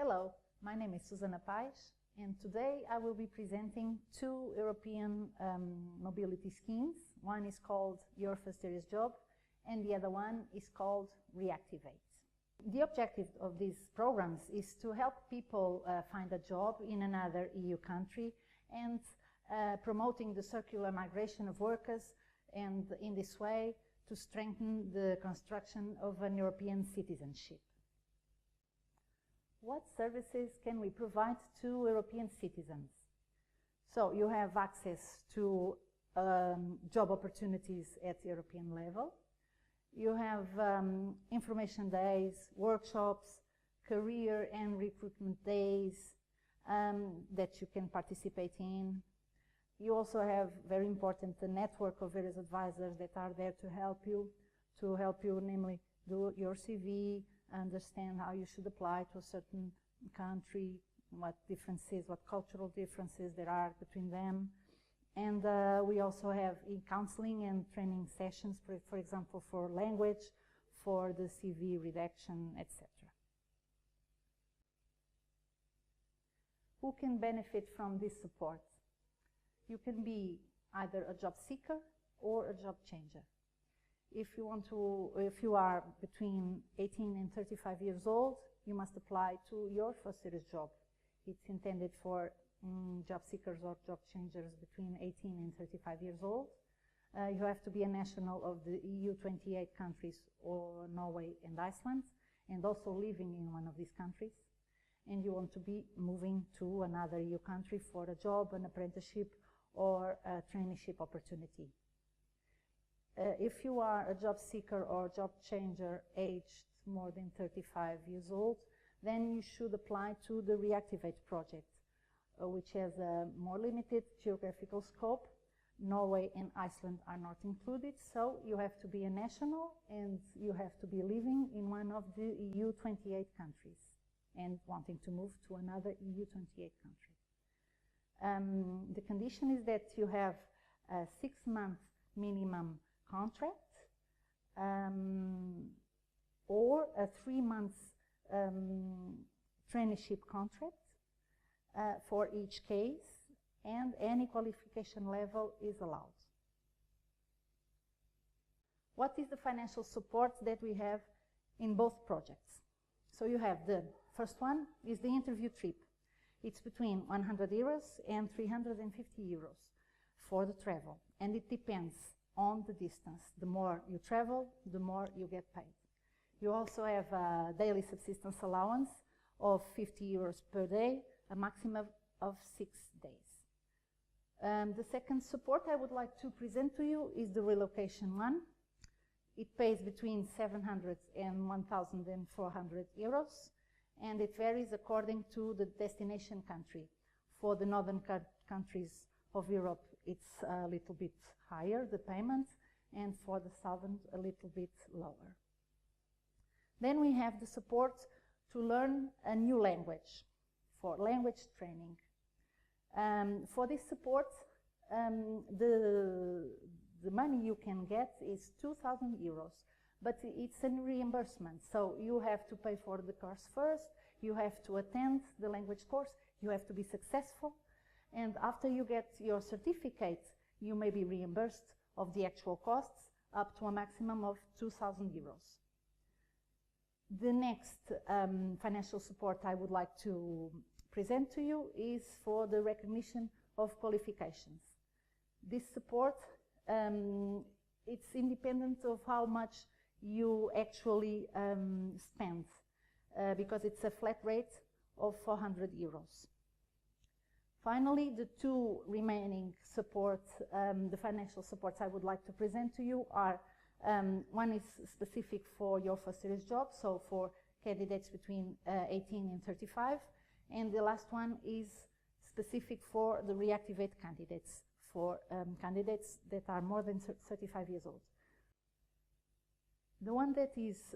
Hello, my name is Susana Paes, and today I will be presenting two European mobility schemes. One is called Your First Serious Job, and the other one is called Reactivate. The objective of these programs is to help people find a job in another EU country and promoting the circular migration of workers, and in this way to strengthen the construction of an European citizenship. What services can we provide to European citizens? So you have access to job opportunities at European level. You have information days, workshops, career and recruitment days that you can participate in. You also have, very important, the network of various advisors that are there to help you namely do your CV, understand how you should apply to a certain country, what differences, what cultural differences there are between them. And we also have counseling and training sessions, for example, for language, for the CV redaction, etc. Who can benefit from this support? You can be either a job seeker or a job changer. If you are between 18 and 35 years old, you must apply to Your First Serious Job. It's intended for job seekers or job changers between 18 and 35 years old. You have to be a national of the EU 28 countries or Norway and Iceland, and also living in one of these countries. And you want to be moving to another EU country for a job, an apprenticeship, or a traineeship opportunity. If you are a job seeker or job changer aged more than 35 years old, then you should apply to the Reactivate project, which has a more limited geographical scope. Norway and Iceland are not included, so you have to be a national and you have to be living in one of the EU 28 countries and wanting to move to another EU 28 country. The condition is that you have a 6-month minimum contract or a 3-month traineeship contract for each case, and any qualification level is allowed. What is the financial support that we have in both projects? So you have the first one is the interview trip. It's between 100 euros and 350 euros for the travel, and it depends on the distance. The more you travel, the more you get paid. You also have a daily subsistence allowance of 50 euros per day, a maximum of 6 days. The second support I would like to present to you is the relocation one. It pays between 700 and 1,400 euros, and it varies according to the destination country. For the northern countries of Europe, it's a little bit higher, the payment, and for the southern, a little bit lower. Then we have the support to learn a new language, for language training. For this support, the money you can get is 2,000 euros, but it's a reimbursement, so you have to pay for the course first, you have to attend the language course, you have to be successful, and after you get your certificate, you may be reimbursed of the actual costs up to a maximum of 2,000 euros. The next financial support I would like to present to you is for the recognition of qualifications. This support, it's independent of how much you actually spend, because it's a flat rate of 400 euros. Finally, the two remaining supports, the financial supports I would like to present to you are, one is specific for Your First Serious Job, so for candidates between 18 and 35, and the last one is specific for the Reactivate candidates, for candidates that are more than 35 years old. The one that is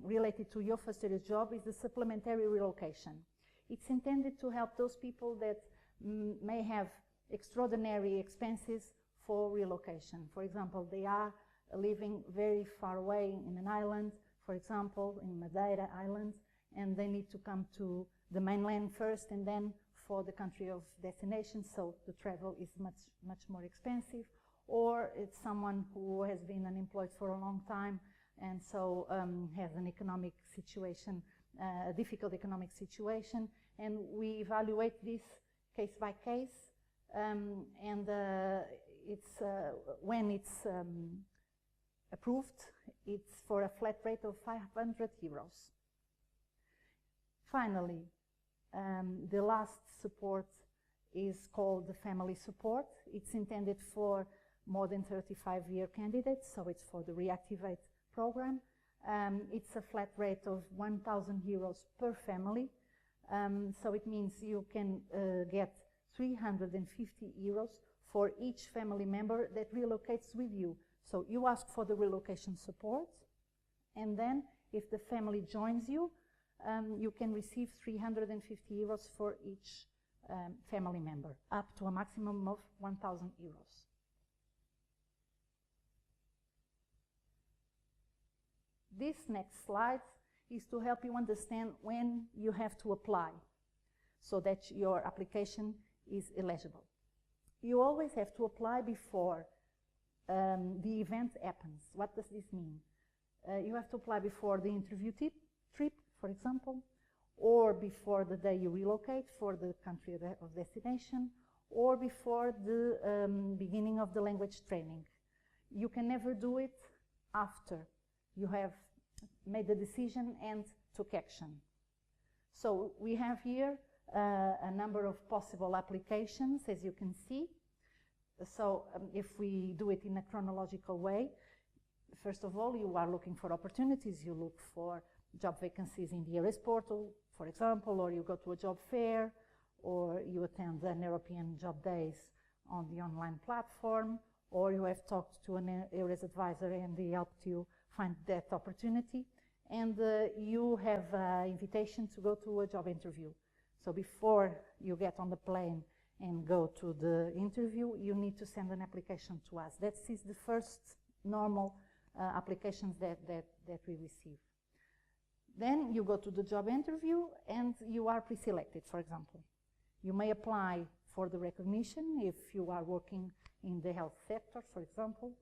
related to Your First Serious Job is the supplementary relocation. It's intended to help those people that may have extraordinary expenses for relocation. For example, they are living very far away in an island, for example, in Madeira Island, and they need to come to the mainland first and then for the country of destination, so the travel is much more expensive. Or it's someone who has been unemployed for a long time and so has an economic situation, a difficult economic situation, and we evaluate this case by case, and when it's approved, it's for a flat rate of 500 euros. Finally, the last support is called the family support. It's intended for more than 35-year candidates, so it's for the Reactivate program. It's a flat rate of 1,000 euros per family, so it means you can get 350 euros for each family member that relocates with you. So you ask for the relocation support, and then if the family joins you, you can receive 350 euros for each family member, up to a maximum of 1,000 euros. This next slide is to help you understand when you have to apply so that your application is eligible. You always have to apply before the event happens. What does this mean? You have to apply before the interview trip, for example, or before the day you relocate for the country of destination, or before the beginning of the language training. You can never do it after you have made the decision and took action. So we have here a number of possible applications, as you can see. So if we do it in a chronological way, first of all, you are looking for opportunities. You look for job vacancies in the EURES portal, for example, or you go to a job fair, or you attend an European Job Days on the online platform, or you have talked to an EURES advisor and they helped you find that opportunity, and you have an invitation to go to a job interview. So before you get on the plane and go to the interview, you need to send an application to us. That is the first normal applications that we receive. Then you go to the job interview and you are pre-selected, for example. You may apply for the recognition if you are working in the health sector, for example,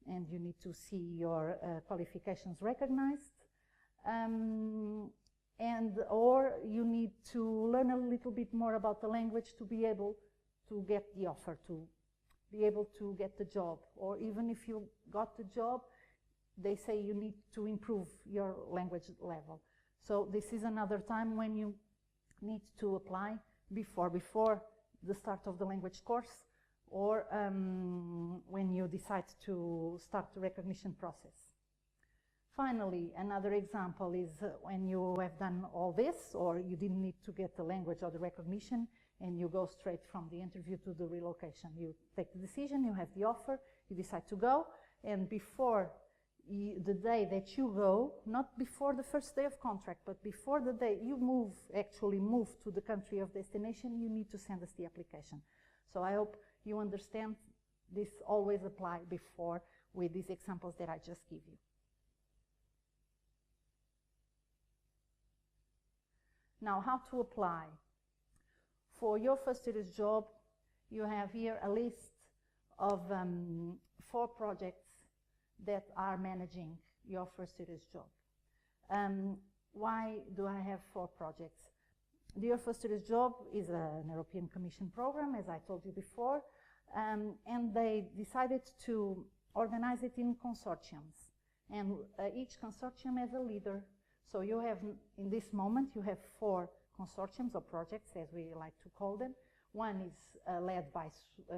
and you need to see your qualifications recognized. Or you need to learn a little bit more about the language to be able to get the offer, to be able to get the job. Or even if you got the job, they say you need to improve your language level. So this is another time when you need to apply before the start of the language course, or when you decide to start the recognition process. Finally, another example is when you have done all this, or you didn't need to get the language or the recognition, and you go straight from the interview to the relocation. You take the decision, you have the offer, you decide to go, and before the day that you go, not before the first day of contract, but before the day you actually move to the country of destination, you need to send us the application. So I hope you understand this always apply before with these examples that I just give you. Now, how to apply? For your first EURES job, you have here a list of 4 projects that are managing your first EURES job. Why do I have 4 projects? The Your First EURES Job is an European Commission program, as I told you before, and they decided to organize it in consortiums. And each consortium has a leader. So you have, in this moment, you have 4 consortiums or projects, as we like to call them. One is led by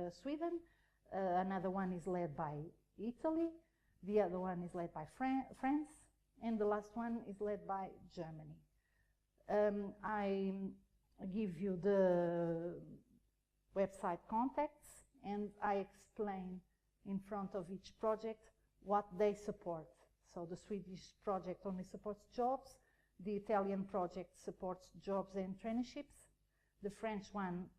Sweden, another one is led by Italy, the other one is led by France, and the last one is led by Germany. I give you the website contacts, and I explain in front of each project what they support. So the Swedish project only supports jobs, the Italian project supports jobs and traineeships, the French one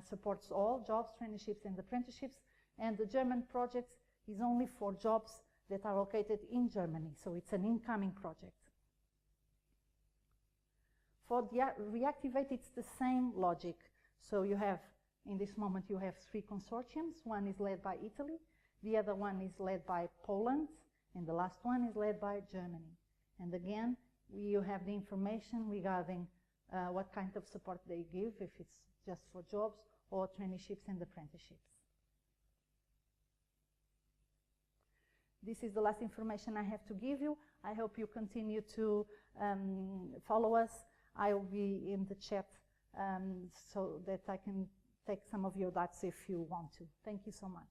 supports all jobs, traineeships and apprenticeships, and the German project is only for jobs that are located in Germany, so it's an incoming project. For the Reactivate, it's the same logic. So you have, in this moment, you have 3 consortiums. One is led by Italy, the other one is led by Poland, and the last one is led by Germany. And again, you have the information regarding what kind of support they give, if it's just for jobs or traineeships and apprenticeships. This is the last information I have to give you. I hope you continue to follow us. I will be in the chat so that I can take some of your doubts if you want to. Thank you so much.